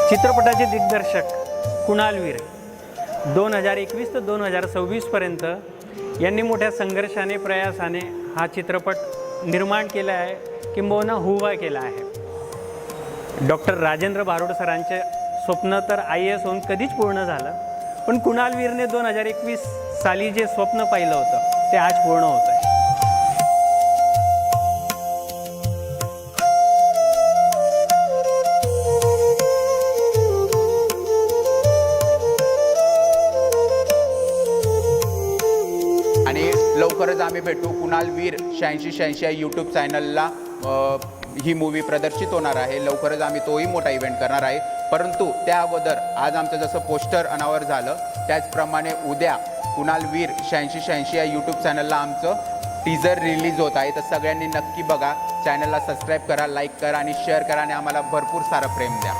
चित्रपटाचे दिग्दर्शक कुणाल वीर 2021 ते 2026 पर्यंत यांनी मोठ्या संघर्षाने प्रयासाने हा चित्रपट निर्माण केला आहे, किंबहुना हुबा केला आहे। डॉक्टर राजेंद्र भारुड सरांचे स्वप्न तर IAS होऊन कधीच पूर्ण झालं, पण कुणाल वीरने 2021 साली जे स्वप्न पाहिलं होतं ते आज पूर्ण होतं आहे। आणि लवकरच आम्ही भेटू। कुणाल वीर 8686 या यूट्यूब चॅनलला ही मूवी प्रदर्शित होणार आहे। लवकरच आम्ही तोही मोठा इव्हेंट करणार आहे, परंतु त्या अगोदर आज आमचं जसं पोस्टर अनावर झालं त्याचप्रमाणे उद्या कुणाल वीर 8686 या यूट्यूब चॅनलला आमचं टीजर रिलीज होत आहे। तर सगळ्यांनी नक्की बघा, चॅनलला सबस्क्राईब करा, लाईक करा आणि शेअर करा आणि आम्हाला भरपूर सारं प्रेम द्या।